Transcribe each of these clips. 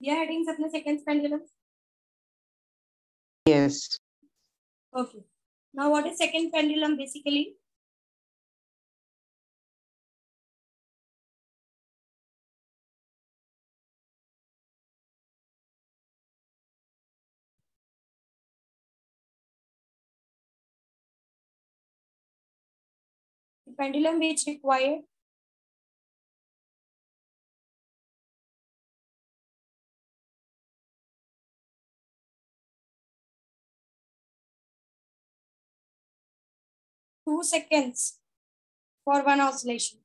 दिया हेडिंग्स अपने second pendulum? Yes. Okay. Now what is second pendulum basically? The pendulum which required two seconds for one oscillation.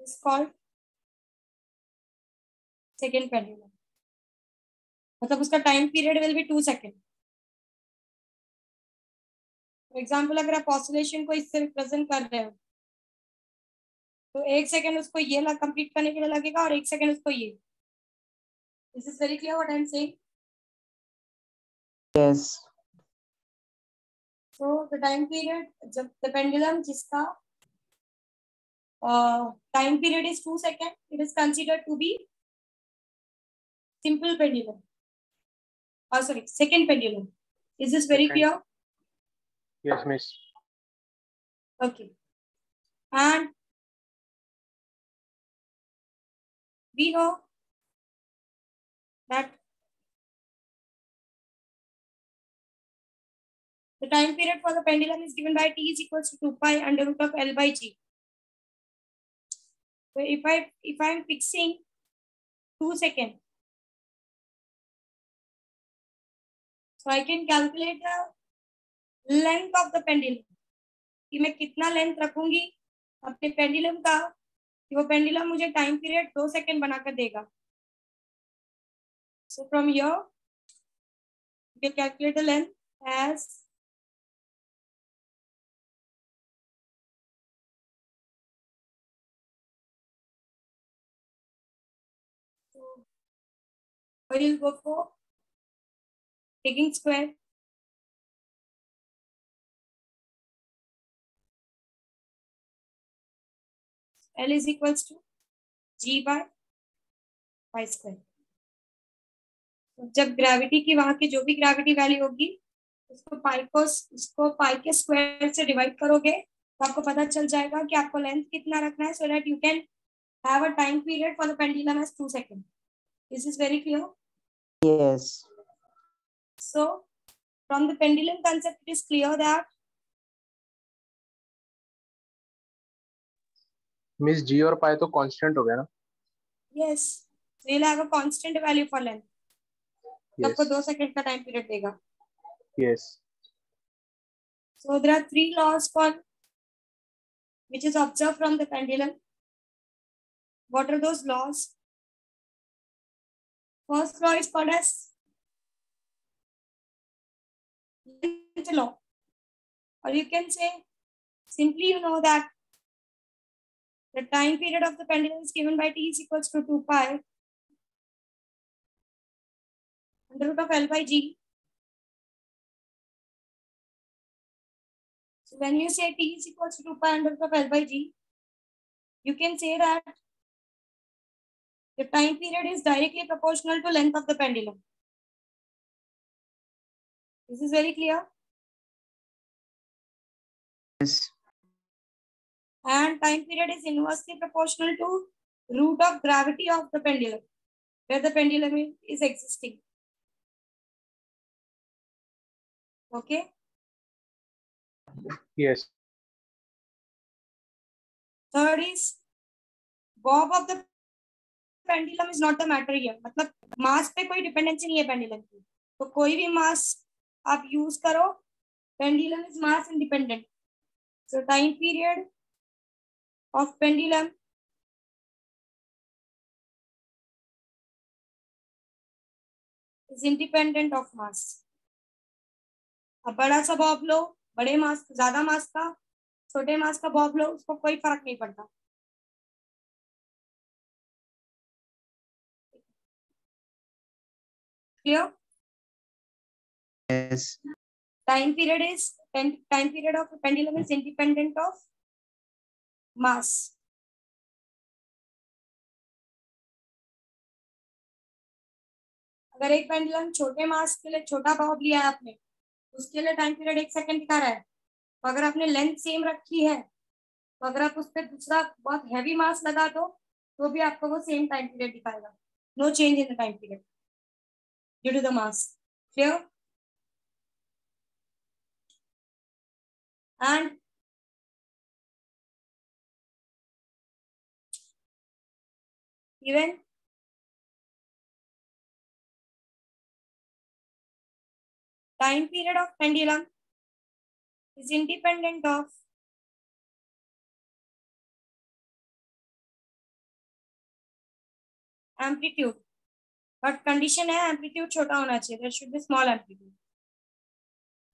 Is called second pendulum. मतलब उसका time period will be 2 second. For example अगर आप oscillation को इससे represent कर रहे हो तो 1 सेकेंड उसको ये कंप्लीट करने के लिए लगेगा और 1 सेकेंड उसको ये. This is very clear what I am saying. Yes. So the time period, जब the pendulum जिसका time period is 2 seconds, it is considered to be simple pendulum. Sorry, second pendulum. Is this very clear? Yes, miss. Okay. And we know that the time period for the pendulum is given by t is equals to 2 pi under root of L by G. So if I am fixing 2 seconds, so I can calculate the length of the pendulum. कि मैं कितना length रखूंगी अपने pendulum का कि वो pendulum मुझे time period 2 second बनाकर देगा. So from here you can calculate the length as I will go for taking square. L is equals to G by pi square. जब ग्रेविटी की वहां की जो भी ग्रेविटी वैल्यू होगी उसको पाई के स्क्वायर से डिवाइड करोगे तो आपको पता चल जाएगा कि आपको लेंथ कितना रखना है so that you can have a time period for the pendulum as 2 seconds. This is very clear? Yes. So from the pendulum concept it is clear that मिस जी और पाई तो कांस्टेंट हो गया ना? yes, so you'll have a constant value for length. Yes. आपको 2 second का time period देगा. Yes. So there are 3 laws for which is observed from the pendulum. What are those laws? First law is called as length law, or you can say simply you know that the time period of the pendulum is given by t is equals to 2 pi under root of L by G. So when you say t is equals to 2 pi under root of L by G, you can say that the time period is directly proportional to length of the pendulum. This is very clear? Yes. And time period is inversely proportional to root of gravity of the pendulum, where the pendulum is existing. Okay? Yes. Third is bob of the pendulum is not the matter here. मतलब मास पे कोई dependency नहीं है pendulum की, तो कोई भी मास आप यूज करो, pendulum is mass independent. So time period of pendulum is independent of mass. अब बड़ा सा बॉब लो, बड़े मास ज्यादा मास का, छोटे मास का बॉब लो, उसको कोई फर्क नहीं पड़ता. Clear? Yes. Time period of a pendulum is independent of मास। अगर एक पेंडुलम छोटे मास के लिए छोटा बॉब लिया है आपने, उसके लिए टाइम पीरियड 1 सेकंड दिखा रहा है। तो अगर आपने लेंथ सेम रखी है, तो अगर आप उस पर दूसरा बहुत हैवी मास लगा दो तो भी आपको वो सेम टाइम पीरियड दिखाएगा। No change in the time period due to the mass. Clear? And even time period of pendulum is independent of amplitude, but condition है amplitude छोटा होना चाहिए, there should be small amplitude।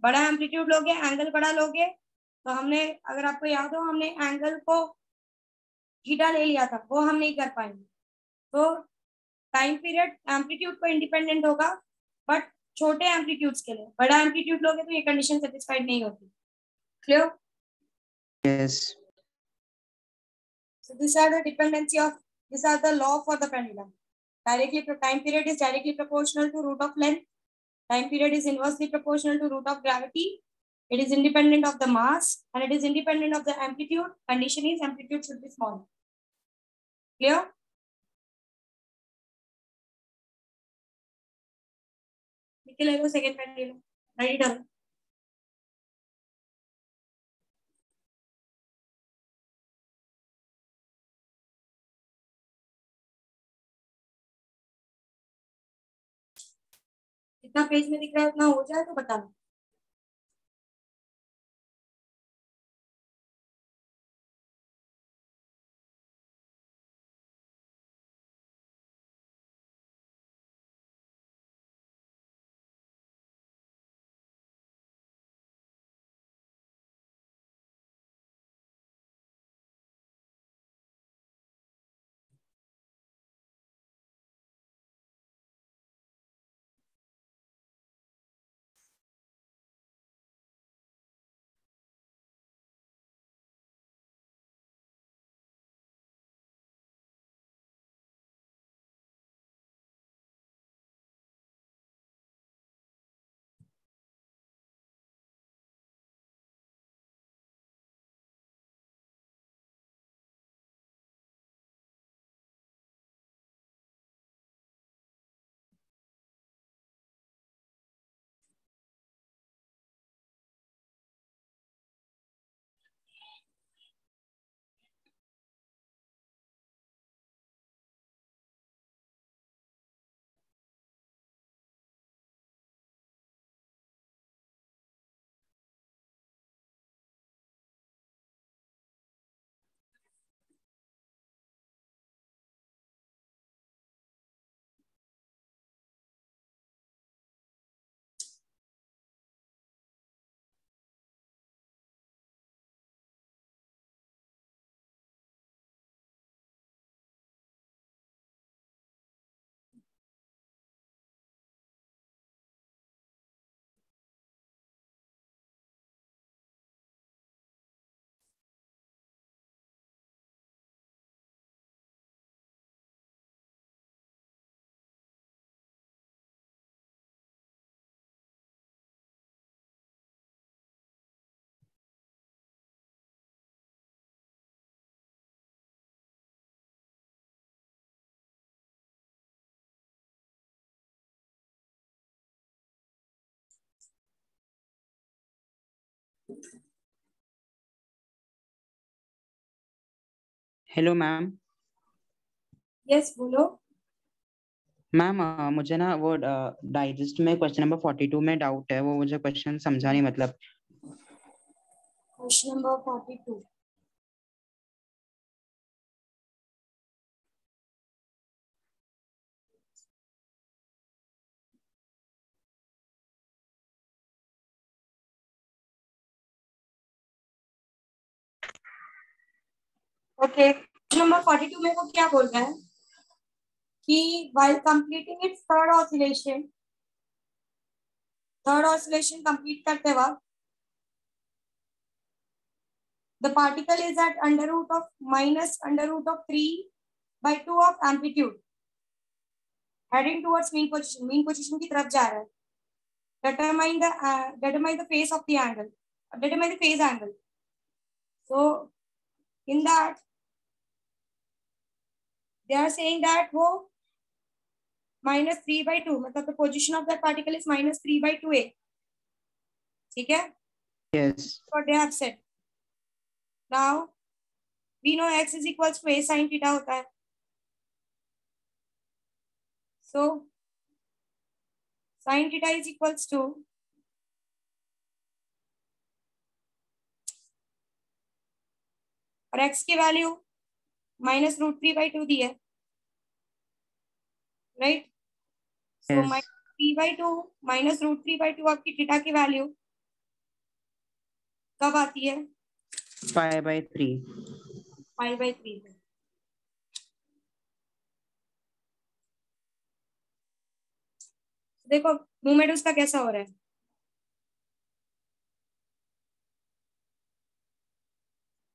बड़ा amplitude लोगे, angle बड़ा लोगे, तो हमने, अगर आपको याद हो, हमने एंगल को थीटा ले लिया था, वो हम नहीं कर पाएंगे। तो टाइम पीरियड एम्पलीट्यूड को इंडिपेंडेंट होगा, बट छोटे एम्पलीट्यूड्स के लिए। बड़ा एम्पलीट्यूड लोगे तो ये कंडीशन सेटिस्फाइड नहीं होती। Clear? Yes. So these are the dependency of, these are the law for the pendulum. Directly, time period is directly proportional to root of length. Time period is inversely proportional to root of gravity. It is independent of the mass and it is independent of the amplitude. Condition is amplitude should be small. Clear? निकले लो second pendulum. Write it down. कितना page में दिख रहा है उतना हो जाए तो बताना। Hello ma'am. यस बोलो। मैम मुझे ना वो डाइजेस्ट में क्वेश्चन नंबर 42 में डाउट है, वो मुझे क्वेश्चन समझा नहीं, मतलब question number 42। Okay, question number 42 में वो क्या बोल रहा है कि while completing its third oscillation complete करते वक्त the particle is at under root of minus under root of 3/2 of amplitude, heading towards mean position. Mean position की तरफ जा रहा है. Determine the phase of the angle. Determine the phase angle. So in that they are saying that वो -3/2, मतलब the position of that particle is -3/2a. ठीक है? Yes. What they have said. Now we know x is equals to a sin theta होता है. So sin theta is equals to और x की value -√3/2 दी है, right? So Yes. -3/2 -√3/2 आपकी theta की value कब आती है? π/3. π/3 में. देखो मूवमेंट उसका कैसा हो रहा है.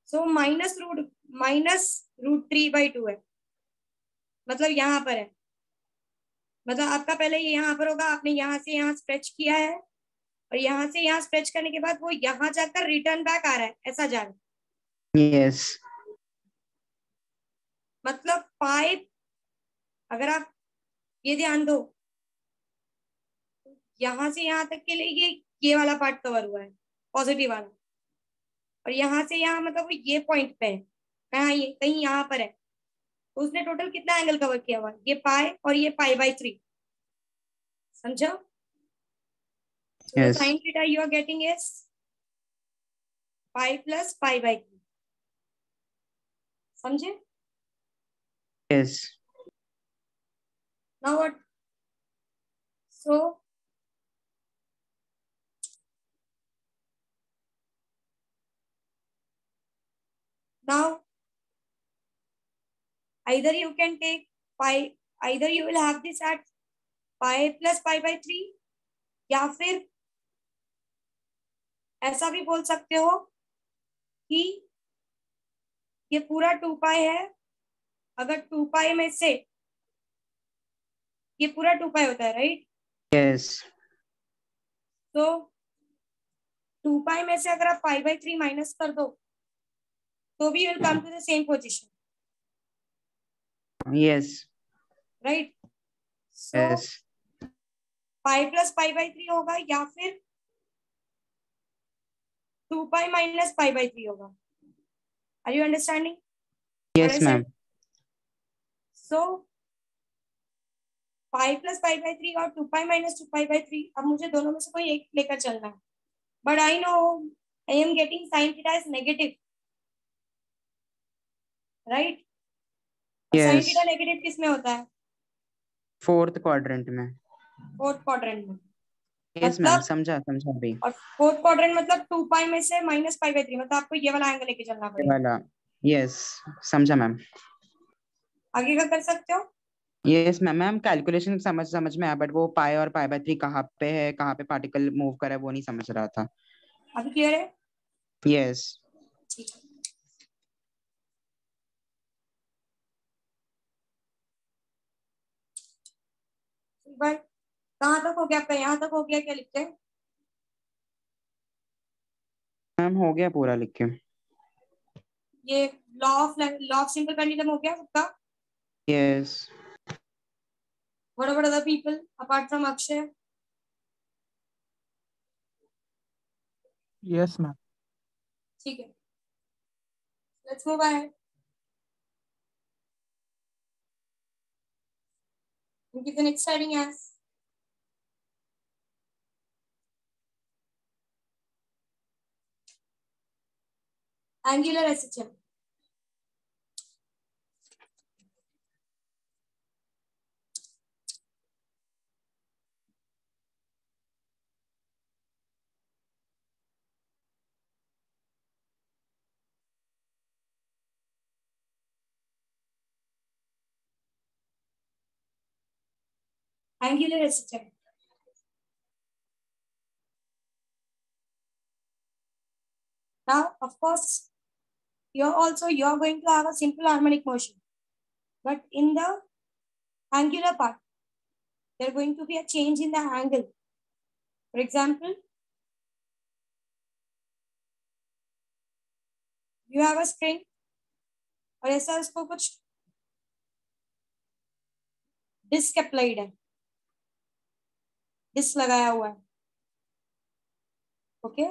सो -√3/2 है, मतलब यहाँ पर है. मतलब आपका पहले ये यहाँ पर होगा, आपने यहाँ से यहाँ स्ट्रेच किया है और यहाँ से यहाँ स्ट्रेच करने के बाद वो यहाँ जाकर रिटर्न बैक आ रहा है, ऐसा जा रहा है. Yes. मतलब पाइप, अगर आप ये ध्यान दो, यहाँ से यहाँ तक के लिए ये वाला पार्ट कवर हुआ है, पॉजिटिव वाला, और यहाँ से यहाँ मतलब वो ये पॉइंट पे है, कहाँ ये कहीं यहाँ पर है. तो उसने टोटल कितना एंगल कवर किया हुआ है? ये पाई और ये π/3. समझो? So the Yes. sin theta you are getting is π plus π/3. समझे? Yes. Now what? So now either you can take pi, either you will have this at π plus π/3, या फिर ऐसा भी बोल सकते हो कि ये पूरा 2π है. अगर 2π में से ये पूरा 2π होता है, राइट? Yes. तो 2π में से अगर आप π/3 माइनस कर दो तो भी will come to the same position, Yes. Right? So Yes. π plus π/3 होगा या फिर 2π minus π/3 होगा. Are you understanding? Yes, ma'am. So π plus π/3 और 2π minus 2π/3, अब मुझे दोनों में से कोई एक लेकर चलना है. But I know I am getting sin theta is negative, right? sin Yes. theta negative किस में होता है? Fourth quadrant में. फोर्थ क्वाड्रेंट में. Yes, ma'am. समझा अभी. और फोर्थ क्वाड्रेंट मतलब 2π में से -π/3, मतलब आपको ये वाला एंगल लेके चलना पड़ेगा. वाला. Yes. समझा मैम. आगे का कर सकते हो? Yes, मैम कैलकुलेशन समझ में आया, बट वो पाई और π/3 कहाँ पे है, कहाँ पे पार्टिकल मूव कर रहा है, वो नहीं समझ रहा था. अभी क्लियर है? Yes. ठीक है. भाई कहाँ तक हो गया आपका? यहाँ तक हो गया क्या लिखते हैं? मैम हो गया पूरा लिख के. ये लॉ ऑफ सिंपल पेंडुलम हो गया सबका? Yes. What about other people apart from Akshay? Yes, ma'am. ठीक है. Let's move ahead. And give the next heading as angular SHM. Angular SHM. Now, of course, here also you are going to have a simple harmonic motion, but in the angular part there going to be a change in the angle. For example, you have a spring और ऐसा उसको कुछ disc applied है, disc लगाया हुआ है, okay,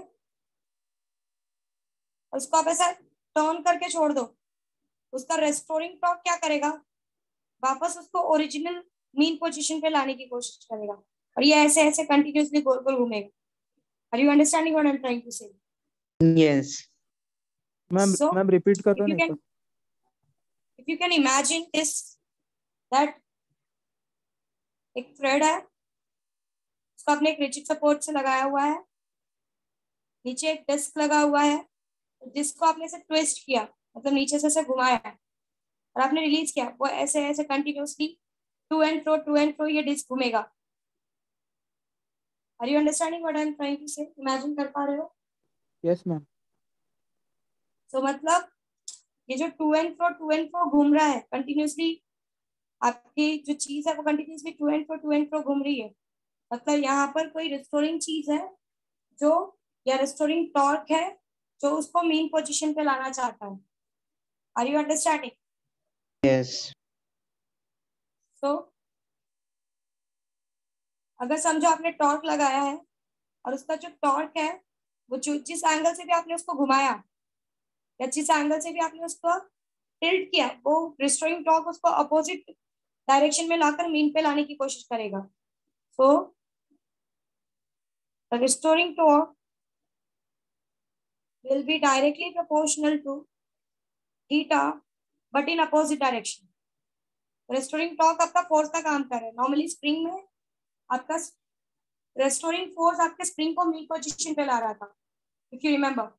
और उसको आप ऐसा टर्न करके छोड़ दो, उसका रेस्टोरिंग टॉर्क क्या करेगा, वापस उसको ओरिजिनल मीन पोजीशन पे लाने की कोशिश करेगा, और ये ऐसे ऐसे कंटिन्यूअसली गोल गोल घूमेगा. Are you understanding what I am trying to say? Yes ma'am repeat कर दो नहीं तो. If you can imagine this, that एक थ्रेड है, उसको आपने एक रिजिड सपोर्ट से लगाया हुआ है, नीचे एक डिस्क लगा हुआ है, डिस्क को आपने ऐसे ट्विस्ट किया, मतलब नीचे से ऐसे घुमाया है, और आपने रिलीज किया, वो ऐसे ऐसे कंटिन्यूअसली टू एंड फ्रो ये डिस्क घूमेगा. Are you understanding what I am trying to say? Imagine कर पा रहे हो? Yes ma'am. सो मतलब ये जो टू एंड फ्रो घूम रहा है कंटिन्यूअसली, आपकी जो चीज है वो कंटिन्यूअसली टू एंड फ्रो घूम रही है, मतलब यहाँ पर कोई रिस्टोरिंग चीज है जो, या रिस्टोरिंग टॉर्क है जो उसको मेन पोजीशन पे लाना चाहता है. Are you understanding? Yes. So अगर समझो आपने टॉर्क लगाया है और उसका जो टॉर्क है वो जिस एंगल से भी आपने उसको घुमाया या जिस एंगल से भी आपने उसको टिल्ट किया, वो रिस्टोरिंग टॉर्क उसको अपोजिट डायरेक्शन में लाकर मीन पे लाने की कोशिश करेगा. So the restoring torque will be directly proportional to theta but in opposite direction. Restoring torque आपका फोर्स का काम कर रहा है. नॉर्मली स्प्रिंग में आपका रेस्टोरिंग फोर्स आपके स्प्रिंग को मीन पोजीशन पे ला रहा था, इफ यू रिमेम्बर.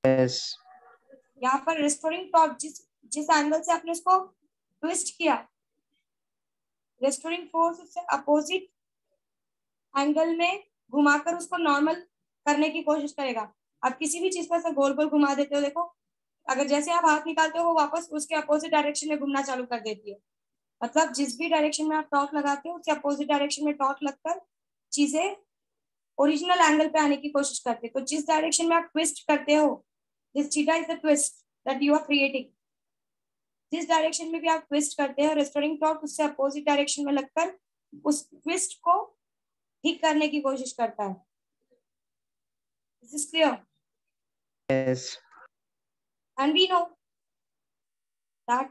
यस. यहाँ पर रेस्टोरिंग टॉर्क जिस एंगल से आपने उसको ट्विस्ट किया, रेस्टोरिंग फोर्स उससे अपोजिट एंगल में घुमाकर उसको नॉर्मल करने की कोशिश करेगा. आप किसी भी चीज पर गोल गोल घुमा देते हो, देखो अगर जैसे आप हाथ निकालते हो वो वापस उसके अपोजिट डायरेक्शन में घूमना चालू कर देती है, मतलब जिस भी डायरेक्शन में आप टॉर्क लगाते हो उसके अपोजिट डायरेक्शन में टॉर्क लगकर चीजें ओरिजिनल एंगल पे आने की कोशिश करते हैं. तो जिस डायरेक्शन में आप ट्विस्ट करते हो, this theta is the twist that you are creating, जिस डायरेक्शन में भी आप ट्विस्ट करते हैं, रेस्टोरिंग टॉर्क उससे अपोजिट डायरेक्शन में लगकर उस ट्विस्ट को ठीक करने की कोशिश करता है. Is this clear? Yes. And we know that,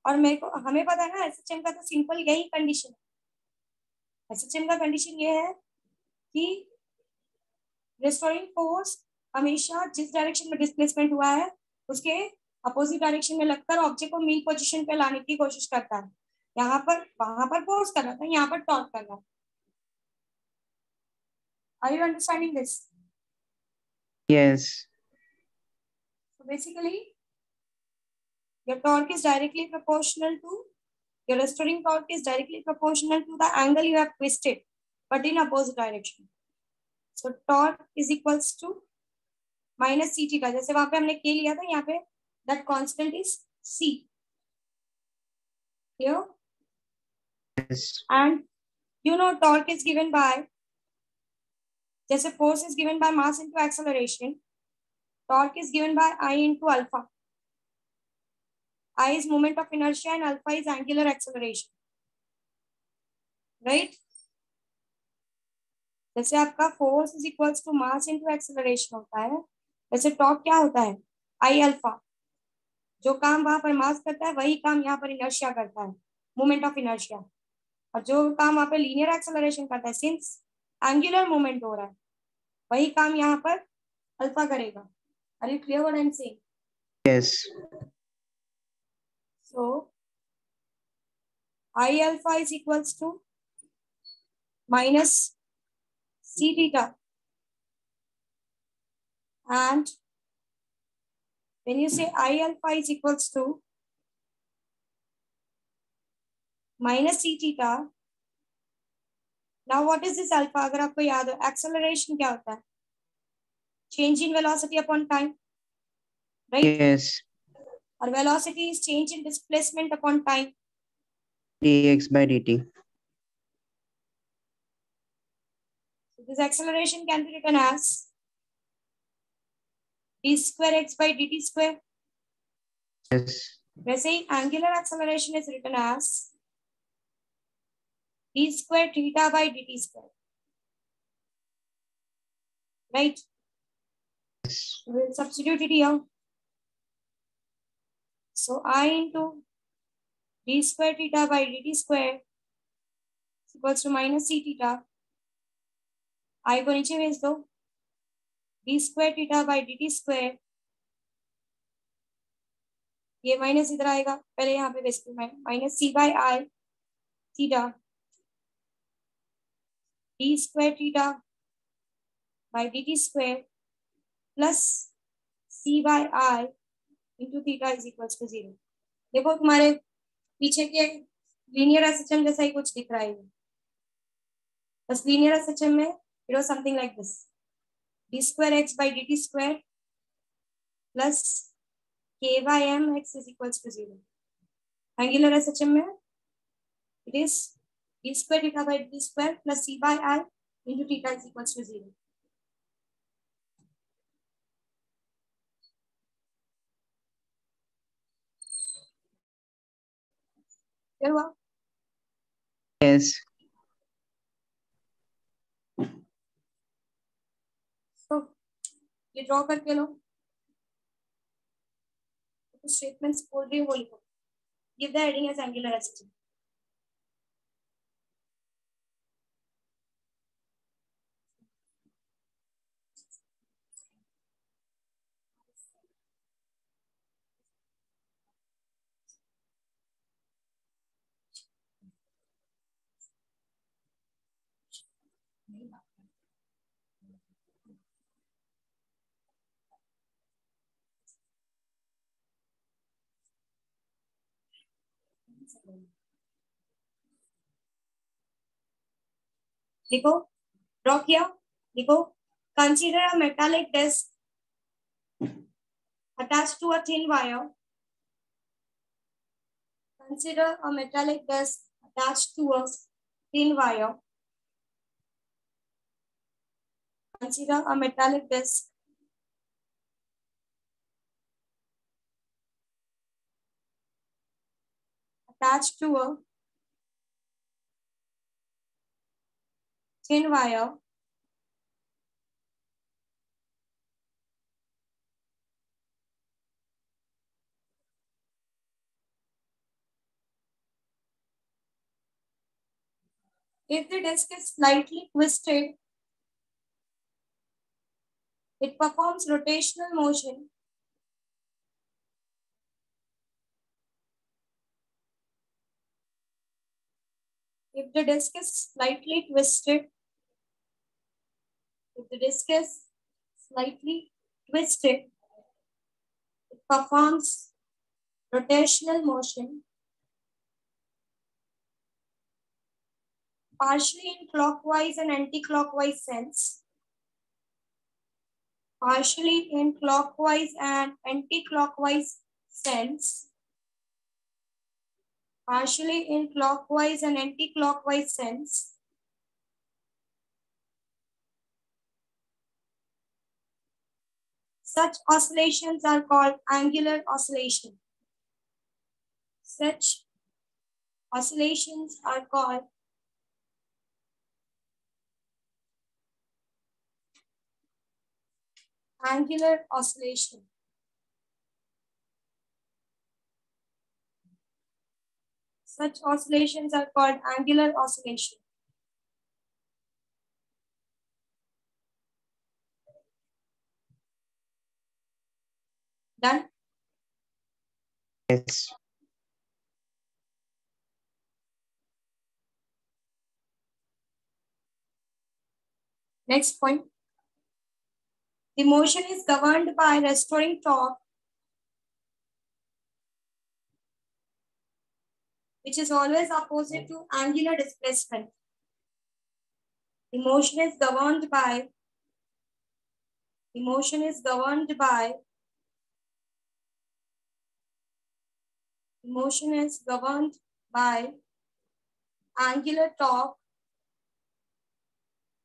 और मेरे को हमें पता है ना एसएचएम का तो सिंपल यही कंडीशन है. एसएचएम का कंडीशन ये है कि रेस्टोरिंग फोर्स हमेशा जिस डायरेक्शन में डिस्प्लेसमेंट हुआ है उसके अपोजिट डायरेक्शन में लगकर ऑब्जेक्ट को मीन पोजीशन पे लाने की कोशिश करता है. यहाँ पर वहां पर फोर्स कर रहा था, यहाँ पर टॉर्क कर रहा है. Are you understanding this? Yes. So basically, your torque is directly proportional to, your restoring torque is directly proportional to the angle you have twisted, but in opposite direction. So torque is equals to minus c theta. जैसे वहां पे हमने k लिया था, यहाँ पे that constant is c. Clear? Yes. And you know torque is given by, जैसे force is given by mass into acceleration, torque is given by I into alpha. I is moment of inertia and alpha is angular acceleration, right? जैसे आपका force is equals to mass into acceleration होता है, वैसे torque क्या होता है? I alpha. जो काम वहां पर mass करता है वही काम यहाँ पर inertia करता है, moment of inertia. और जो काम वहां पर linear acceleration करता है, since angular moment हो रहा है, वही काम यहाँ पर alpha करेगा. Are you clear what I'm saying? Yes. So I alpha is equals to minus c theta, and when you say I alpha is equals to minus c theta, now what is this alpha? अगर आपको याद हो, acceleration क्या होता है? Change in velocity upon time. right? Yes. Or velocity is change in displacement upon time. Dx by dt. So this acceleration can be written as d square x by dt square. Yes. वैसे ही angular acceleration is written as d square theta by dt square. Right? Yes. We'll substitute it here. So I into d square theta by dt square is equals to minus c theta. I को नीचे भेज दो. d square theta by dt square. ये minus इधर आएगा. पहले यहाँ पे भेजती हूँ minus c by I theta d square theta by dt square plus c by I into theta is equals to 0. देखो तुम्हारे पीछे के लीनियर एसएचएम जैसा ही कुछ दिख रहा है. बस लीनियर एसएचएम में it was something like this. d square x by dt square plus k by m x is equals to 0. Angular SHM में it is d square theta by dt square plus c by I into theta is equals to 0. क्या हुआ? Yes. तो ये draw करके लो. कुछ statements बोल रही हूँ वो लिखो. Give the heading as angular SHM. लिखो. ड्रॉ किया. लिखो. Consider a metallic disc attached to a thin wire. Consider a metallic disc attached to a thin wire. Consider a metallic disc attached to a thin wire if the disc is slightly twisted, it performs rotational motion if the disc is slightly twisted. If the disc is slightly twisted, it performs rotational motion partially in clockwise and anti-clockwise sense. Partially in clockwise and anti-clockwise sense. Partially in clockwise and anti-clockwise sense. Such oscillations are called angular oscillation. Such oscillations are called angular oscillation. Such oscillations are called angular oscillation. Done? Yes. Next point. The motion is governed by restoring torque, which is always opposite to angular displacement. The motion is governed by Motion is governed by angular torque.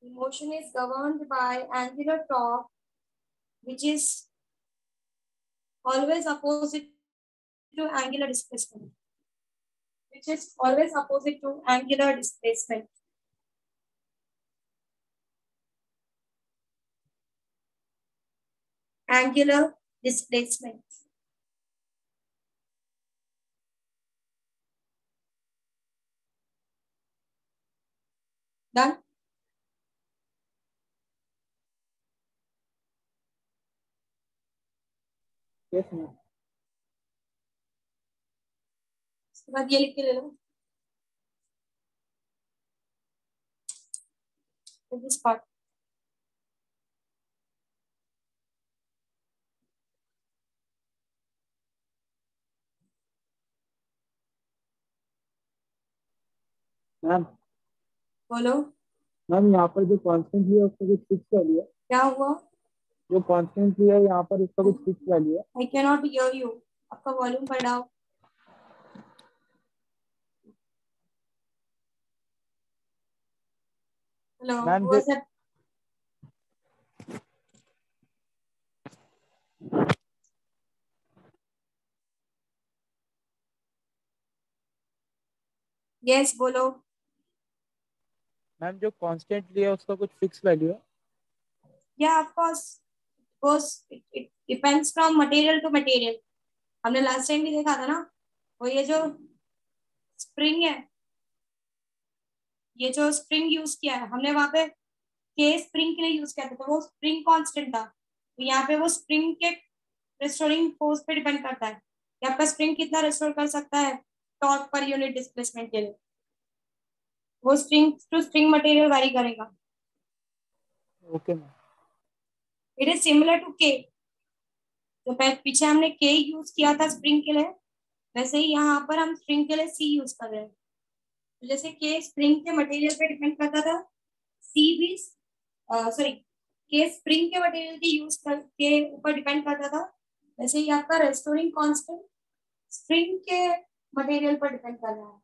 Motion is governed by angular torque, which is always opposite to angular displacement. Which is always opposite to angular displacement. Angular displacement. Done? Yes, ma'am. उसके बाद ये लिख के ले लो. This part. Ma'am बोलो. Ma'am यहाँ पर जो कांस्टेंट लिया है उसका कुछ फिक्स वैल्यू है? क्या हुआ? जो कांस्टेंट लिया है यहाँ पर उसका कुछ फिक्स वैल्यू है? I cannot hear you. आपका वॉल्यूम बढ़ाओ. Hello. मैम Who जो was that? Yes, बोलो. मैम जो कांस्टेंट लिया है उसका कुछ फिक्स वैल्यू है? Yeah, of course. Because it depends from material to material. हमने लास्ट टाइम भी देखा था ना. वो ये जो स्प्रिंग है, ये जो स्प्रिंग यूज किया है हमने वहां पे के स्प्रिंग के लिए यूज किया था, तो वो स्प्रिंग कांस्टेंट था. तो यहाँ पे वो स्प्रिंग के रेस्टोरिंग फोर्स पे डिपेंड करता है कि आपका स्प्रिंग कितना रेस्टोर कर सकता है टॉर्क पर यूनिट डिस्प्लेसमेंट के लिए. वो spring to spring material vary करेगा. Okay ma'am. It is similar to K. तो पीछे हमने के यूज किया था स्प्रिंग के लिए, वैसे ही यहाँ पर हम स्प्रिंग के लिए सी यूज कर रहे हैं. तो जैसे के स्प्रिंग के मटेरियल पे डिपेंड करता था, सी भी सॉरी के स्प्रिंग के मटेरियल की यूज के ऊपर डिपेंड करता था, वैसे ही आपका रेस्टोरिंग कांस्टेंट स्प्रिंग के मटेरियल पर डिपेंड कर रहा है.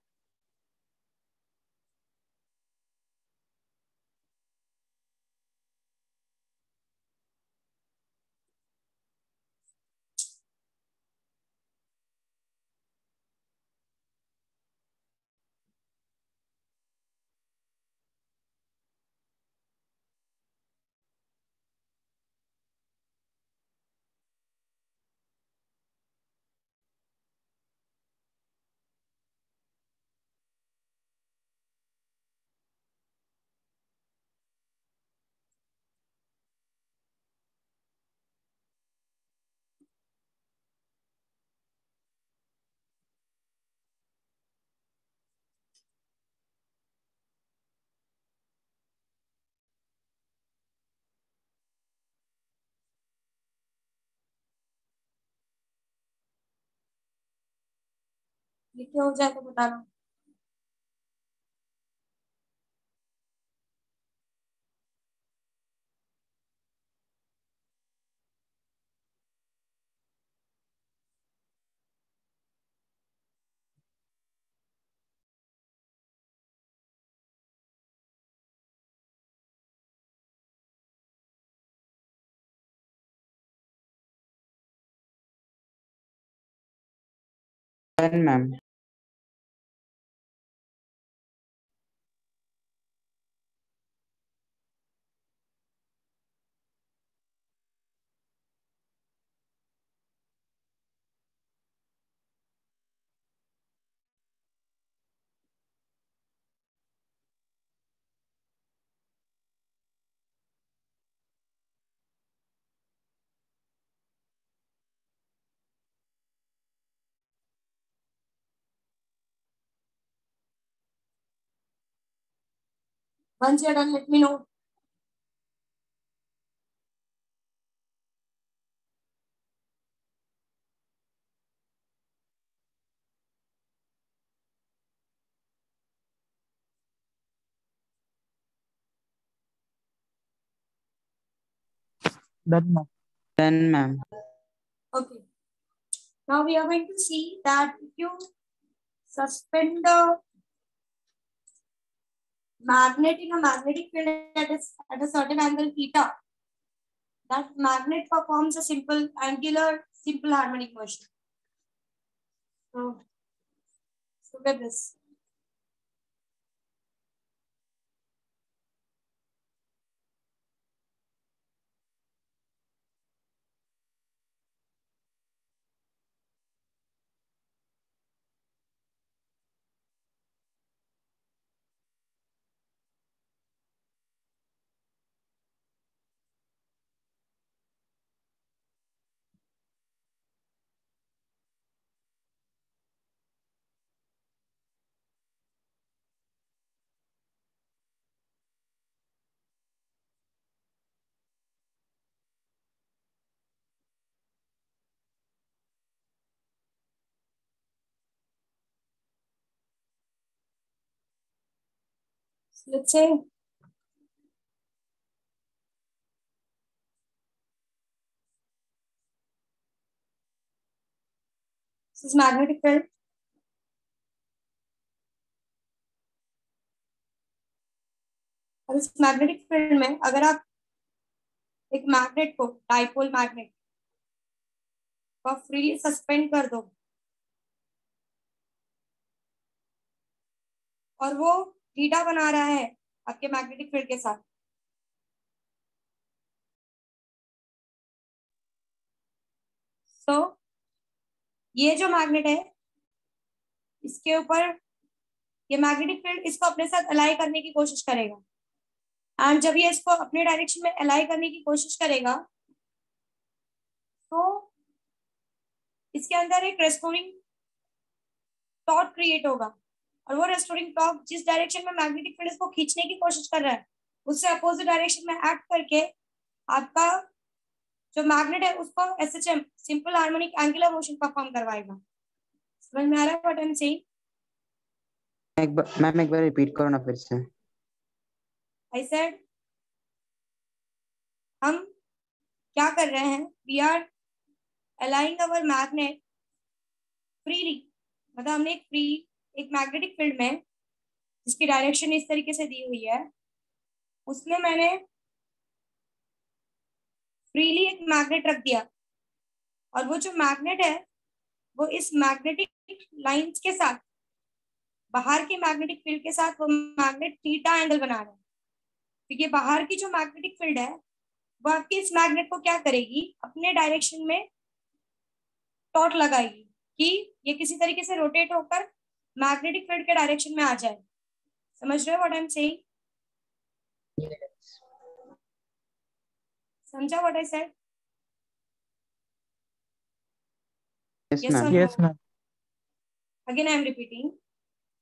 ये क्या हो जाए तो बता रहा हूँ. Done, ma'am. Once you're done, let me know. Done ma'am. Done, ma'am. Okay. Now we are going to see that if you suspend the magnet in a magnetic field at a certain angle theta, that magnet performs a simple angular simple harmonic motion. So look at this. So let's say this is magnetic field. और इस magnetic field में अगर आप एक magnet को dipole magnet को freely suspend कर दो और वो थीटा बना रहा है आपके मैग्नेटिक फील्ड के साथ, तो ये जो मैग्नेट है इसके ऊपर ये मैग्नेटिक फील्ड इसको अपने साथ अलाइ करने की कोशिश करेगा, एंड जब ये इसको अपने डायरेक्शन में अलाइ करने की कोशिश करेगा तो इसके अंदर एक रेस्टोरिंग टॉर्क क्रिएट होगा, और वो रेस्टोरिंग टॉर्क जिस डायरेक्शन में मैग्नेटिक फील्ड इसको खींचने की कोशिश कर रहा है उससे अपोजिट डायरेक्शन में एक्ट करके आपका जो मैग्नेट है उसको SHM simple harmonic angular motion perform करवाएगा। समझ में आ रहा है what I am saying? Ma'am एक बार रिपीट करो ना फिर से। आई सेड हम क्या कर रहे हैं, we are aligning our magnet freely, मतलब हमने एक मैग्नेटिक फील्ड में जिसकी डायरेक्शन इस तरीके से दी हुई है उसमें मैंने फ्रीली एक मैग्नेट रख दिया, और वो जो मैग्नेट है वो इस मैग्नेटिक लाइंस के साथ बाहर के मैग्नेटिक फील्ड के साथ वो मैग्नेट थीटा एंगल बना रहा है। क्योंकि बाहर की जो मैग्नेटिक फील्ड है वो आपके इस मैग्नेट को क्या करेगी, अपने डायरेक्शन में टॉर्क लगाएगी कि ये किसी तरीके से रोटेट होकर मैग्नेटिक फील्ड के डायरेक्शन में आ जाए। समझ रहे हो व्हाट आई एम सेइंग? समझा what I said? Yes ma'am. Again I am repeating,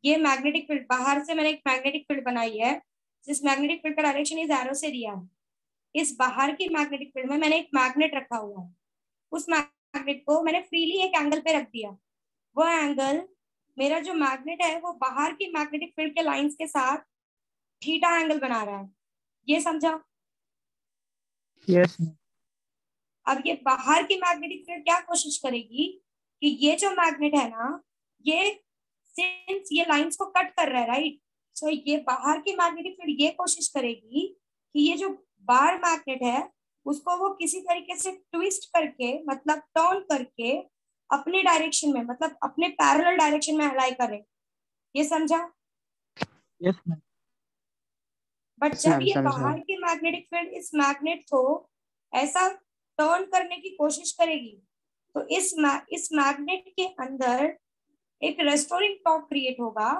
ये मैग्नेटिक फील्ड बाहर से मैंने एक मैग्नेटिक फील्ड बनाई है जिस मैग्नेटिक फील्ड का डायरेक्शन इस एरो से दिया है। इस बाहर की मैग्नेटिक फील्ड में मैंने एक मैग्नेट रखा हुआ है, उस मैग्नेट को मैंने फ्रीली एक एंगल पे रख दिया। वो एंगल मेरा जो मैग्नेट है वो बाहर की मैग्नेटिक फील्ड के लाइंस के साथ थीटा एंगल बना रहा है। ये समझा? यस। अब ये बाहर की मैग्नेटिक फील्ड क्या कोशिश करेगी कि ये जो मैग्नेट है ना, ये सिंस ये लाइंस को कट कर रहा है राइट, सो ये बाहर की मैग्नेटिक फील्ड ये कोशिश करेगी कि ये जो बार मैग्नेट है उसको वो किसी तरीके से ट्विस्ट करके मतलब टर्न करके अपने डायरेक्शन में मतलब अपने पैरेलल डायरेक्शन में अलाइ करे। ये समझा? Yes ma'am. बट जब ये बाहर की मैग्नेटिक फील्ड इस मैग्नेट को ऐसा टर्न करने की कोशिश करेगी तो इस मैग्नेट के अंदर एक रेस्टोरिंग टॉर्क क्रिएट होगा,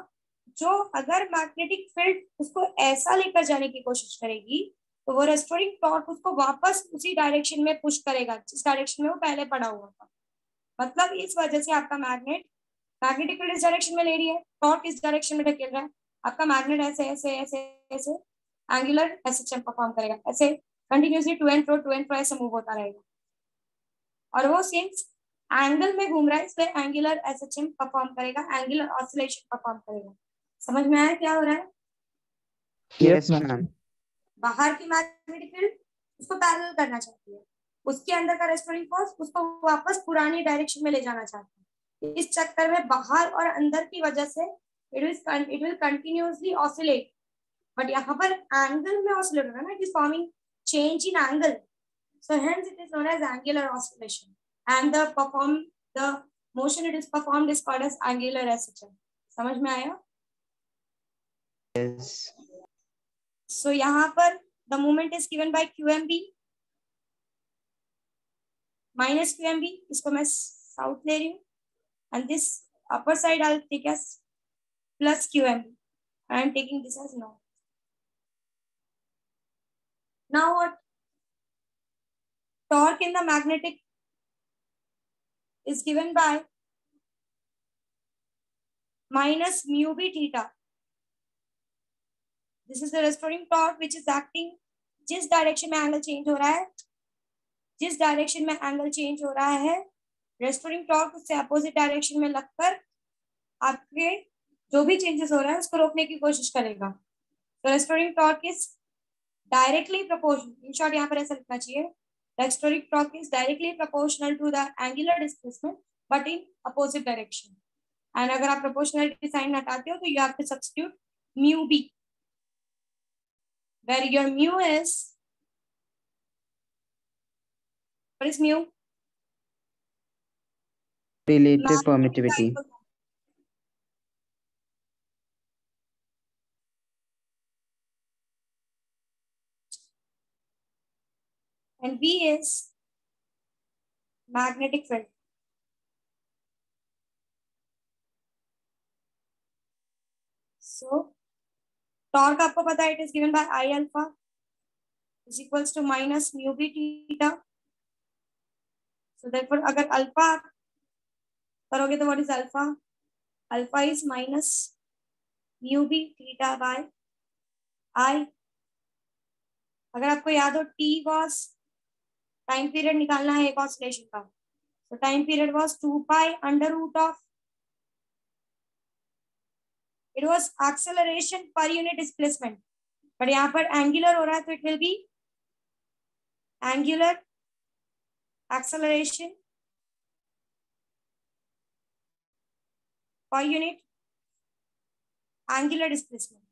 जो अगर मैग्नेटिक फील्ड उसको ऐसा लेकर जाने की कोशिश करेगी तो वो रेस्टोरिंग टॉर्क उसको वापस उसी डायरेक्शन में पुश करेगा जिस डायरेक्शन में वो पहले पड़ा हुआ था। मतलब इस वजह से आपका मैग्नेटिक फील्ड इस डायरेक्शन में ले रही है, टॉर्क इस डायरेक्शन में ढकेल रहा है, आपका मैग्नेट ऐसे ऐसे ऐसे ऐसे एंगुलर एसएचएम परफॉर्म करेगा, ऐसे कंटिन्यूसली टू एंड फ्रो ऐसे मूव होता रहेगा, और वो सिंस एंगल में घूम रहा है इसलिए एंगुलर एसएचएम परफॉर्म करेगा, एंगुलर ऑसिलेशन परफॉर्म करेगा। समझ में आया क्या हो रहा है? Yes ma'am. बाहर की मैग्नेटिक फील्ड उसको पैरेलल करना चाहती है, उसके अंदर का रेस्टोरिंग फोर्स उसको वापस पुरानी डायरेक्शन में ले जाना चाहता है। इस चक्कर में बाहर और अंदर की वजह से it will continuously oscillate, but यहाँ पर एंगल में ऑसिलेट होगा ना, it is forming change in angle, so hence it is known as angular oscillation and the motion it is performed is called as angular oscillation. समझ में आया? yes. So यहाँ पर the moment is given by QMB minus QMB, इसको मैं south ले रही हूँ, and this upper side I'll take as plus QMB. I am taking this as north. Now what? Torque in the magnetic is given by minus mu b theta. This is the restoring torque which is acting, जिस direction में angle change हो रहा है, जिस direction में angle change हो रहा है, रेस्टोरिंग टॉर्क उससे अपोजिट डायरेक्शन में लगकर आपके जो भी चेंजेस हो रहा है उसको रोकने की कोशिश करेगा। तो restoring torque is directly proportional, in short यहाँ पर ऐसा लिखना चाहिए, restoring torque is directly proportional to the angular displacement but in opposite direction. And अगर आप प्रोपोर्शनलिटी साइन हटाते हो तो you have to substitute mu B, where your mu is, what is mu? Relative permittivity. And V is magnetic field. So torque आपको पता है, it is given by I alpha is equals to minus mu b theta. So therefore अगर alpha करोगे तो what is alpha? Alpha is minus mu b theta by I. अगर आपको याद हो T was टाइम पीरियड निकालना है एक ऑसिलेशन का, तो time period was 2 pi under root of, it was acceleration per unit displacement, but यहाँ पर angular हो रहा है तो it will be angular acceleration per unit angular displacement.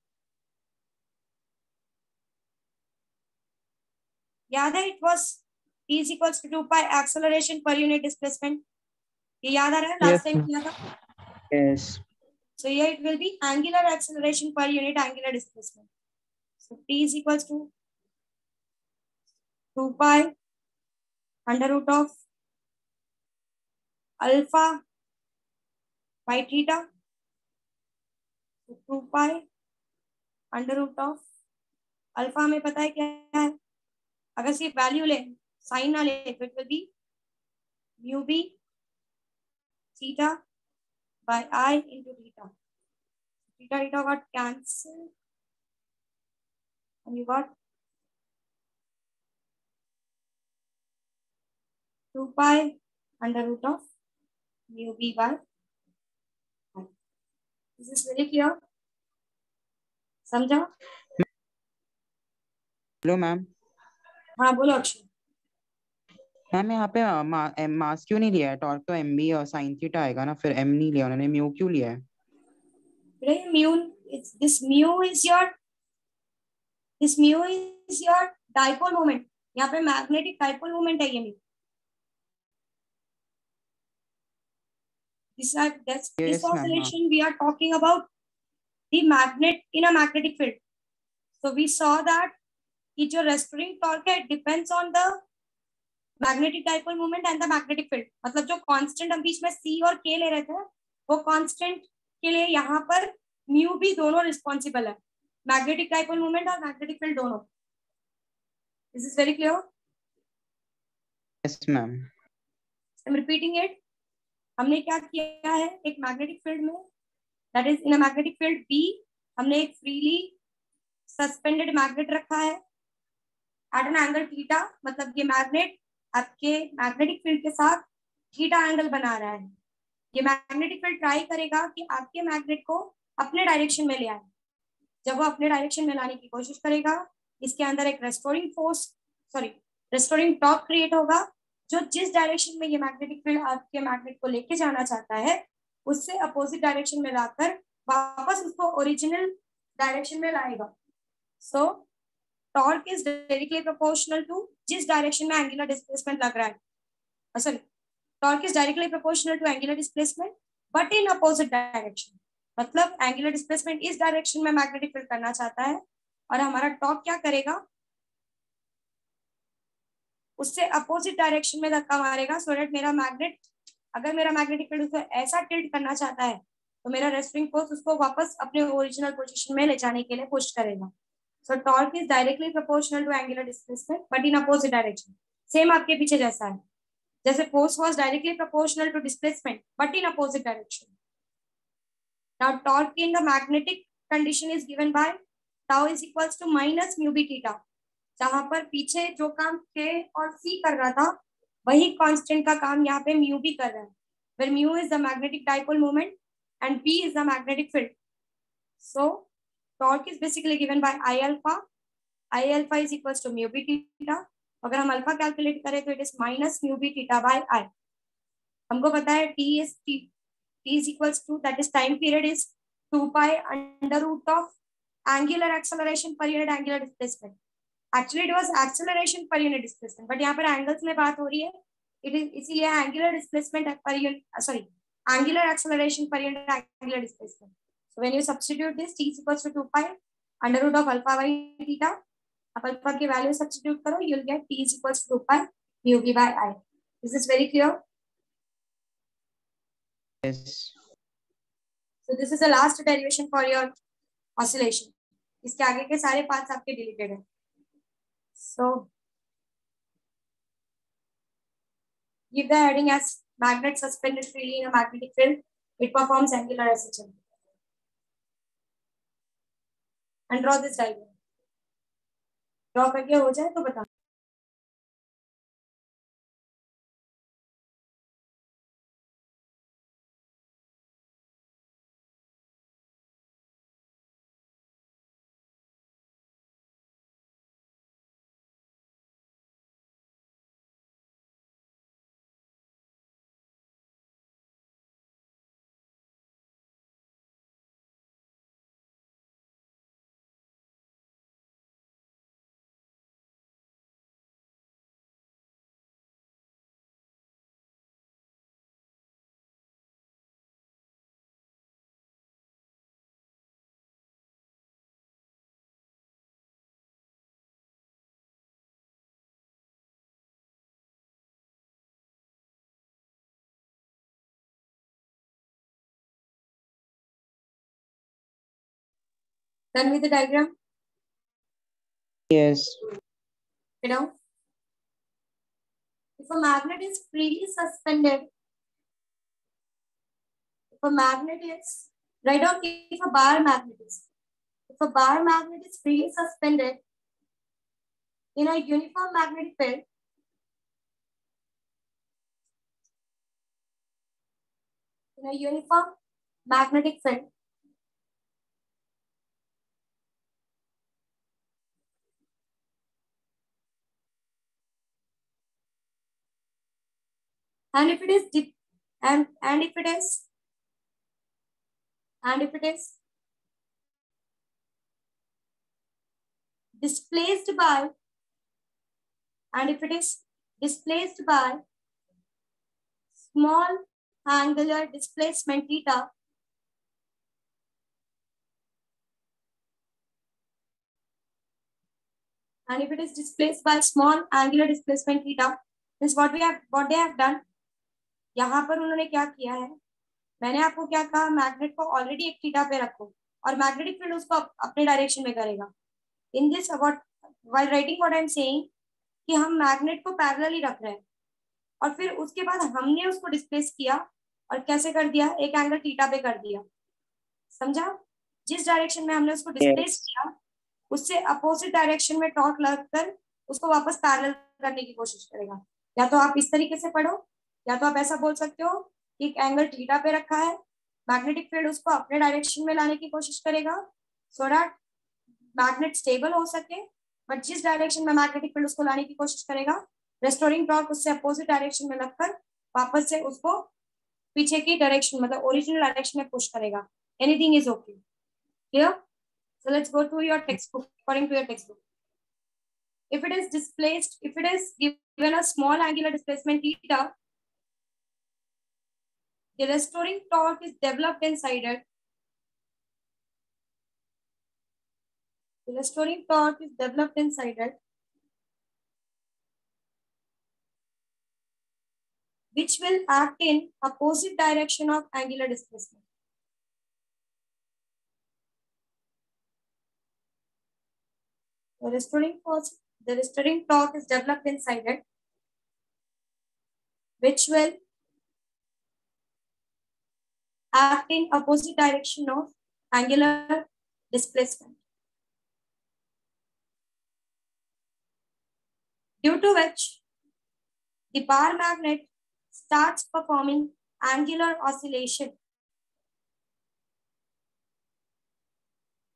याद है it was T is equals to 2 pi acceleration per unit displacement, ये याद आ रहा है लास्ट टाइम किया था? Yes. So here it will be angular acceleration per unit angular displacement. So T is equals to 2 pi under root of alpha by theta. So 2 pi under root of alpha हमें पता है क्या है, अगर सिर्फ value ले sign ना ले तो it will be mu b theta by I into theta. Theta got cancelled and you got 2 pi under root of mu b by I. This is very clear? समझा? Hello ma'am. हाँ बोलो Akshay. Ma'am यहाँ पे मास क्यों नहीं लिया है? Torque तो एम बी और साइन थीटा आएगा ना, फिर एम नहीं लिया उन्होंने, म्यू क्यों लिया है? This mu is your dipole moment. यहाँ पे मैग्नेटिक डाइपोल मोमेंट है ये mu. This oscillation we are talking about the magnet in a magnetic field. So we saw that कि जो restoring torque है depends on the magnetic dipole moment and the magnetic field. मतलब जो constant हम बीच में C और K ले रहे थे वो constant के लिए यहाँ पर mu भी दोनों responsible है, magnetic dipole moment और magnetic field दोनों. Is this very clear? Yes ma'am. I'm repeating it. हमने क्या किया है, एक मैग्नेटिक फील्ड में, that is in a magnetic field B, हमने एक फ्रीली सस्पेंडेड मैग्नेट रखा है एट एन एंगल थीटा, मतलब ये मैग्नेट आपके मैग्नेटिक फील्ड के साथ थीटा एंगल बना रहा है। ये मैग्नेटिक फील्ड ट्राई करेगा कि आपके मैग्नेट को अपने डायरेक्शन में ले आए। जब वो अपने डायरेक्शन में लाने की कोशिश करेगा, इसके अंदर एक restoring force restoring torque create होगा जो जिस डायरेक्शन में ये मैग्नेटिक फील्ड आपके मैग्नेट को लेके जाना चाहता है उससे अपोजिट डायरेक्शन में लाकर वापस उसको ओरिजिनल डायरेक्शन में लाएगा. So torque is directly proportional to जिस डायरेक्शन में एंगुलर डिस्प्लेसमेंट लग रहा है. Sorry, torque is directly proportional to angular displacement but in opposite direction. मतलब एंगुलर डिस्प्लेसमेंट इस डायरेक्शन में मैग्नेटिक फील्ड करना चाहता है और हमारा टॉर्क क्या करेगा, उससे अपोजिट डायरेक्शन में धक्का मारेगा सो दैट मेरा मैग्नेट, अगर मेरा मैग्नेटिक फील्ड उसको ऐसा टिल्ट करना चाहता है तो मेरा रेस्टिंग फोर्स उसको वापस अपने ओरिजिनल पोजीशन में ले जाने के लिए पुश करेगा. So torque is directly proportional to angular displacement but in opposite direction. Same आपके पीछे जैसा है, जैसे force was directly proportional to displacement but in opposite direction. Now torque in the magnetic condition is given by tau is equals to minus mu B theta. जहां पर पीछे जो काम के और सी कर रहा था वही कांस्टेंट का काम यहाँ पे म्यू भी कर रहा है, where mu is the magnetic dipole moment and b is the magnetic field. So torque is basically given by I alpha. I alpha is equals to mu b theta. अगर हम अल्फा कैलकुलेट करें तो it is minus mu B theta by I. हमको पता है t is equals to, that is time period is 2 pi under root of angular acceleration per unit angular displacement. Actually it was acceleration per unit displacement, but यहाँ पर angles में बात हो रही है. इट इज इसीलिए angular displacement per unit, sorry, angular acceleration per unit angular displacement. So when you substitute this t is equals to 2 pi under root of alpha by theta, आप alpha की value substitute करो, you will get t is equals to 2 pi mu b by I. Is this very clear? Yes. So this is the last derivation for your oscillation. इसके आगे के सारे parts आपके deleted है. So give the heading as magnet suspended freely in a magnetic field. It performs angular SHM. And draw this diagram. Draw करके हो जाए तो बता. Done with the diagram? Yes. You know, if a magnet is freely suspended, if a magnet is, write down if a bar magnet is freely suspended in a uniform magnetic field, and if it is displaced by small angular displacement theta, means what they have done, यहाँ पर उन्होंने क्या किया है, मैंने आपको क्या कहा, मैग्नेट को ऑलरेडी एक थीटा पे रखो और मैग्नेटिक फील्ड उसको अपने डायरेक्शन में करेगा. In this while writing what I am saying कि हम मैग्नेट को पैरेलली रख रहे हैं और फिर उसके बाद हमने उसको डिस्प्लेस किया और कैसे कर दिया, एक एंगल थीटा पे कर दिया. समझा? जिस डायरेक्शन में हमने उसको डिस्प्लेस किया उससे अपोजिट डायरेक्शन में टॉर्क लगकर उसको वापस पैरेलल करने की कोशिश करेगा. या तो आप इस तरीके से पढ़ो या तो आप ऐसा बोल सकते हो कि एक एंगल थीटा पे रखा है, मैग्नेटिक फील्ड उसको अपने डायरेक्शन में लाने की कोशिश करेगा सो दैट मैग्नेट स्टेबल हो सके बट जिस डायरेक्शन में मैग्नेटिक फील्ड उसको लाने की कोशिश करेगा, रेस्टोरिंग टॉर्क उससे अपोजिट डायरेक्शन में लगकर वापस से उसको पीछे की डायरेक्शन मतलब ओरिजिनल डायरेक्शन में पुश करेगा. Anything is okay. Clear? So let's go to your textbook. According to your textbook, if it is displaced, if it is given a small angular displacement theta, the restoring torque is developed inside it. The restoring torque is developed inside it, which will act in opposite direction of angular displacement. The restoring force, the restoring torque is developed inside it, which will act in opposite direction of angular displacement. Due to which the bar magnet starts performing angular oscillation.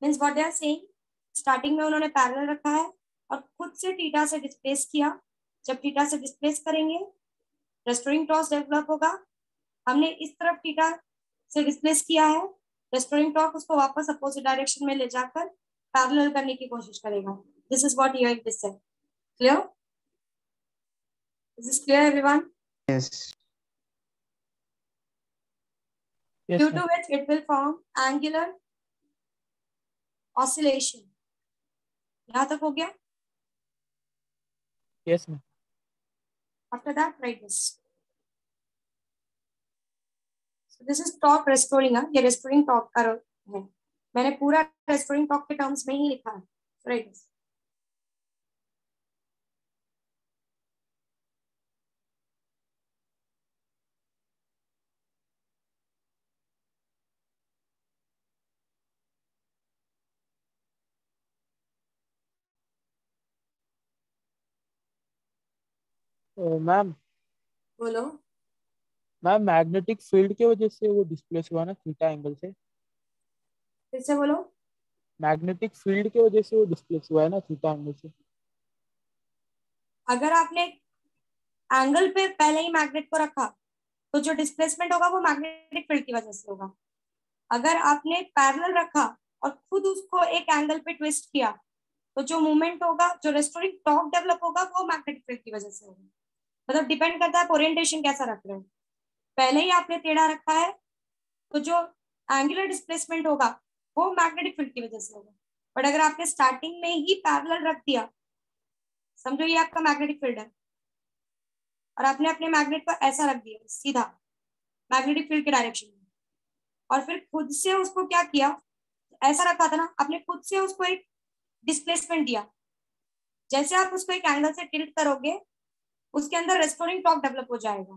Means what they are saying, starting में उन्होंने parallel रखा है और खुद से theta से displace किया. जब थीटा से डिस्प्लेस करेंगे रेस्टोरिंग टॉर्क डेवलप होगा. हमने इस तरफ थीटा से डिस्प्लेस किया है, रेस्टोरिंग टॉर्क उसको वापस अपोजिट डायरेक्शन में ले जाकर पैरेलल करने की कोशिश करेगा. This is what here it is said. Clear? Is this clear everyone? Yes. Yes, Due ma'am. to which it will form angular oscillation. यहाँ तक हो गया? Yes, ma'am. After that, write this. So this is torque restoring. ये restoring torque का है. मैंने पूरा restoring torque के टर्म्स में ही लिखा है. Write this. मैम बोलो. मैम मैग्नेटिक फील्ड की वजह से वो डिस्प्लेस हुआ ना थीटा एंगल से. फिर से बोलो. मैग्नेटिक फील्ड की वजह से वो डिस्प्लेस हुआ है ना थीटा एंगल से. अगर आपने एंगल पे पहले ही मैग्नेट को रखा तो जो डिस्प्लेसमेंट होगा वो मैग्नेटिक फील्ड की वजह से होगा. अगर आपने पैरेलल रखा और खुद उसको एक एंगल पे ट्विस्ट किया तो जो मूवमेंट होगा, जो रेस्टोरिंग टॉर्क डेवलप होगा वो मैग्नेटिक फील्ड की वजह से होगा. मतलब डिपेंड करता है ओरिएंटेशन कैसा रख रहे हो. पहले ही आपने टेढ़ा रखा है तो जो एंगुलर डिस्प्लेसमेंट होगा वो मैग्नेटिक फील्ड की वजह से होगा. बट अगर आपने स्टार्टिंग में ही पैरेलल रख दिया, समझो ये आपका मैग्नेटिक फील्ड है और आपने अपने मैग्नेट को ऐसा रख दिया सीधा मैग्नेटिक फील्ड के डायरेक्शन में, और फिर खुद से उसको क्या किया, ऐसा रखा था ना, आपने खुद से उसको एक डिस्प्लेसमेंट दिया. जैसे आप उसको एक एंगल से टिल्ट करोगे उसके अंदर रेस्टोरिंग टॉर्क डेवलप हो जाएगा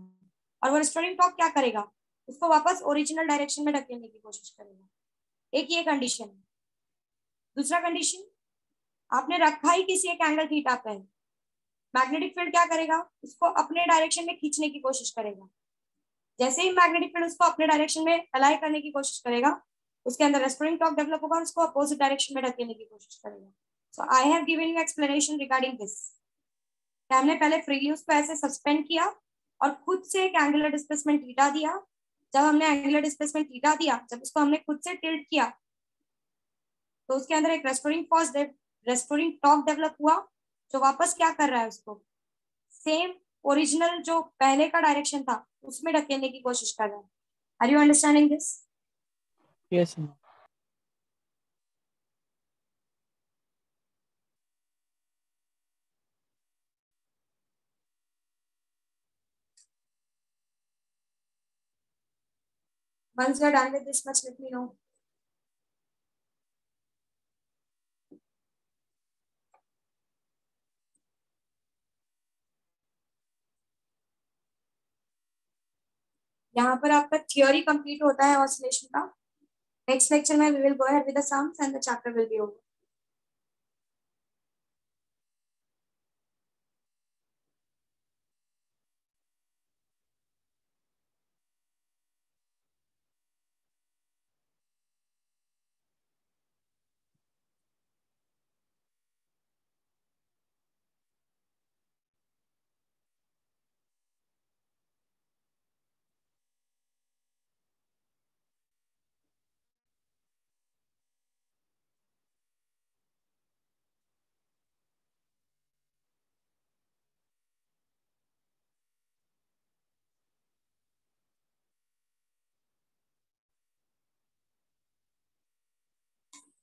और वो रेस्टोरिंग टॉर्क क्या करेगा, उसको वापस ओरिजिनल डायरेक्शन में ढकेलने की कोशिश करेगा. एक ये कंडीशन. दूसरा कंडीशन, आपने रखा ही किसी एक एंगल थीटा पे, मैग्नेटिक फील्ड क्या करेगा, उसको अपने डायरेक्शन में खींचने की कोशिश करेगा. जैसे ही मैग्नेटिक फील्ड उसको अपने डायरेक्शन में अलाइ करने की कोशिश करेगा उसके अंदर रेस्टोरिंग टॉर्क डेवलप होगा और उसको अपोजिट डायरेक्शन में ढकेलने की कोशिश करेगा. So I have given you explanation regarding this. हमने पहले फ्रीली उसको ऐसे सस्पेंड किया और खुद से एक एंगुलर डिस्प्लेसमेंट थीटा दिया. जब हमने एंगुलर डिस्प्लेसमेंट थीटा दिया, जब उसको हमने खुद से टिल्ट किया तो उसके अंदर एक restoring force, restoring torque develop हुआ जो वापस क्या कर रहा है, उसको सेम ओरिजिनल जो पहले का डायरेक्शन था उसमें ढकेलने की कोशिश कर रहा है. Are you understanding this? Yes ma'am. Once you're done with this much, let me know. यहाँ पर आपका थियोरी कंप्लीट होता है ऑसिलेशन का. नेक्स्ट लेक्चर में we will go ahead with the sums and the chapter will be over.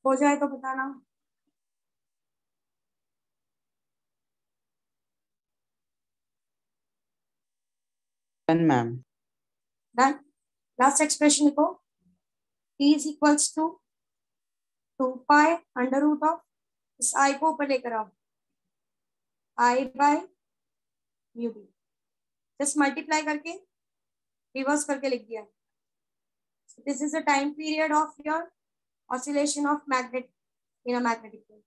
हो जाए तो बताना। Ma'am done. लास्ट एक्सप्रेशन को T is equals to 2 pi under root of, इस आई को ऊपर लेकर आओ, I by mu B, just multiply करके रिवर्स करके लिख दिया। This is the time period of your oscillation of magnet in a magnetic field.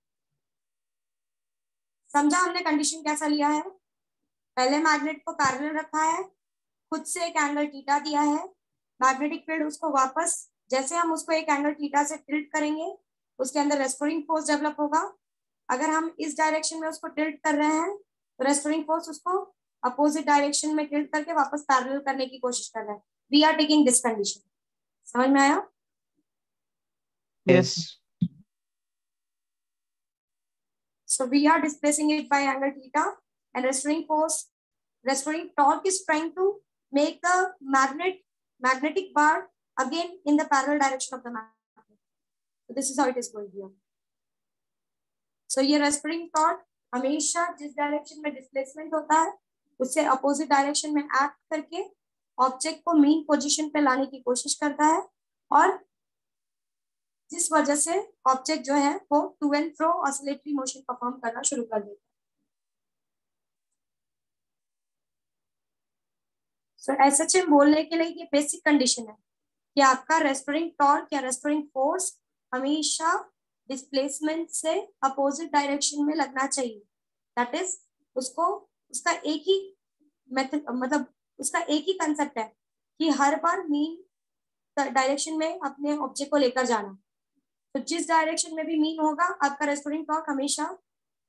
समझा हमने कंडीशन कैसा लिया है? पहले मैग्नेट को पैरेलल रखा है, खुद से एक एंगल थीटा दिया है, मैग्नेटिक फील्ड उसको वापस, जैसे हम उसको एक एंगल थीटा से टिल्ट करेंगे उसके अंदर रेस्टोरिंग फोर्स डेवलप होगा। अगर हम इस डायरेक्शन में उसको टिल्ट कर रहे हैं तो रेस्टोरिंग फोर्स उसको अपोजिट डायरेक्शन में टिल्ट करके वापस पैरेलल करने की कोशिश कर रहा है। We are taking this condition. समझ में आया? Yes So we are displacing it by angle theta, and restoring force, restoring torque is trying to make the magnetic bar again in the parallel direction of the magnet. So this is how it is going here. So ये restoring torque हमेशा जिस direction में displacement होता है उससे opposite direction में act करके object को मीन पोजीशन पे लाने की कोशिश करता है, और जिस वजह से ऑब्जेक्ट जो है वो to and fro oscillatory motion perform करना शुरू कर देता है। सो एसएचएम बोलने के लिए ये बेसिक कंडीशन है कि आपका रेस्टोरिंग टॉर्क या रेस्टोरिंग फोर्स हमेशा डिस्प्लेसमेंट से अपोजिट डायरेक्शन में लगना चाहिए। दैट इज उसको उसका एक ही मेथड, मतलब उसका एक ही कंसेप्ट है कि हर बार मीन डायरेक्शन में अपने ऑब्जेक्ट को लेकर जाना। तो जिस डायरेक्शन में भी मीन होगा आपका रेस्टोरिंग टॉर्क हमेशा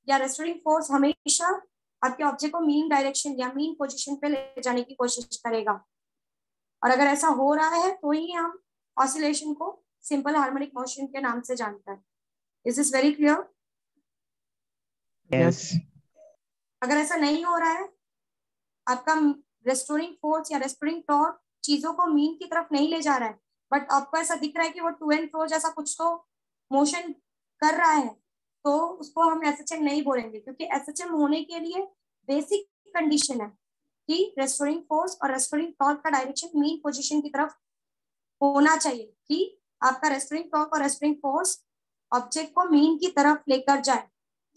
या रेस्टोरिंग फोर्स हमेशा आपके ऑब्जेक्ट को मीन डायरेक्शन या मीन पोजीशन पे ले जाने की कोशिश करेगा। और अगर ऐसा हो रहा है तो ही हम ऑसिलेशन को सिंपल हार्मोनिक मोशन के नाम से जानते हैं। Is this very clear? Yes अगर ऐसा नहीं हो रहा है, आपका रेस्टोरिंग फोर्स या रेस्टोरिंग टॉर्क चीजों को मीन की तरफ नहीं ले जा रहा है, बट आपको ऐसा दिख रहा है कि वो टू एंड फ्रो जैसा कुछ तो मोशन कर रहा है, तो उसको हम एसएचएम नहीं बोलेंगे, क्योंकि एसएचएम होने के लिए बेसिक कंडीशन है कि रेस्टोरिंग फोर्स और रेस्टोरिंग टॉर्क का डायरेक्शन मीन पोजीशन की तरफ होना चाहिए, कि आपका रेस्टोरिंग टॉर्क और रेस्टोरिंग फोर्स ऑब्जेक्ट को मीन की तरफ लेकर जाए,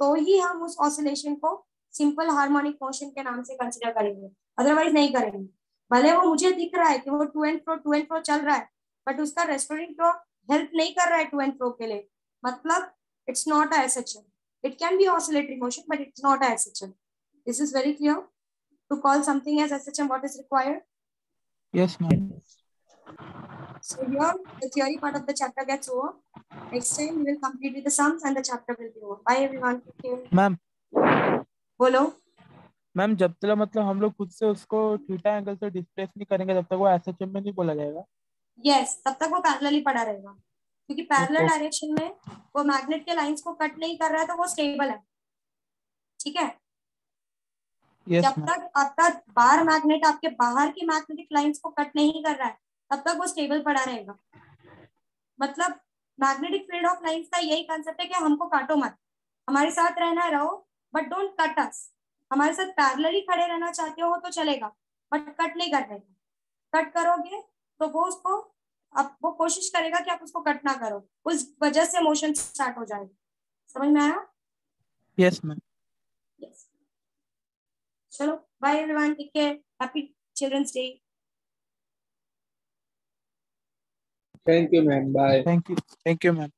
तो ही हम उस ऑसिलेशन को सिंपल हार्मोनिक मोशन के नाम से कंसिडर करेंगे, अदरवाइज नहीं करेंगे। भले वो मुझे दिख रहा है कि वो टू एंड फ्रो चल रहा है, बट उसका रेस्टोरिंग टॉर्क हेल्प नहीं कर रहा है टू एंड फ्रो के लिए, मतलब it's not a SHM. It can be oscillatory motion but it's not a SHM. This is very clear? To call something as SHM what is required? Yes, ma'am. So here the theory part of the chapter gets over. Next time we will complete with the sums and the chapter will be over. Bye everyone. Take care. Ma'am बोलो। Ma'am जब तक मतलब हम लोग खुद से उसको theta angle से डिस्प्लेस नहीं करेंगे तब तक वो एसएचएम में नहीं बोला जाएगा। यस, तब तक वो पैरेलल ही पड़ा रहेगा, क्योंकि पैरेलल Okay. डायरेक्शन में वो मैग्नेट के लाइंस को कट नहीं कर रहा है, तो वो स्टेबल है। ठीक है? Yes, जब ma'am. तक आपका बाहर मैग्नेट आपके बाहर की मैग्नेटिक लाइंस को कट नहीं कर रहा है तब तक वो स्टेबल पड़ा रहेगा। मतलब मैग्नेटिक फील्ड ऑफ लाइंस का यही कंसेप्ट है कि हमको काटो मत, हमारे साथ रहना रहो, बट डोंट कट अस। हमारे साथ पैरेलली खड़े रहना चाहते हो तो चलेगा, बट कट नहीं करने का। कट करोगे तो वो उसको, अब वो कोशिश करेगा कि आप उसको कट ना करो, उस वजह से मोशन स्टार्ट हो जाएगा। समझ में आया? Yes, ma'am. यस। चलो bye everyone, take care, happy children's day. Thank you, ma'am. Bye. Thank you, ma'am.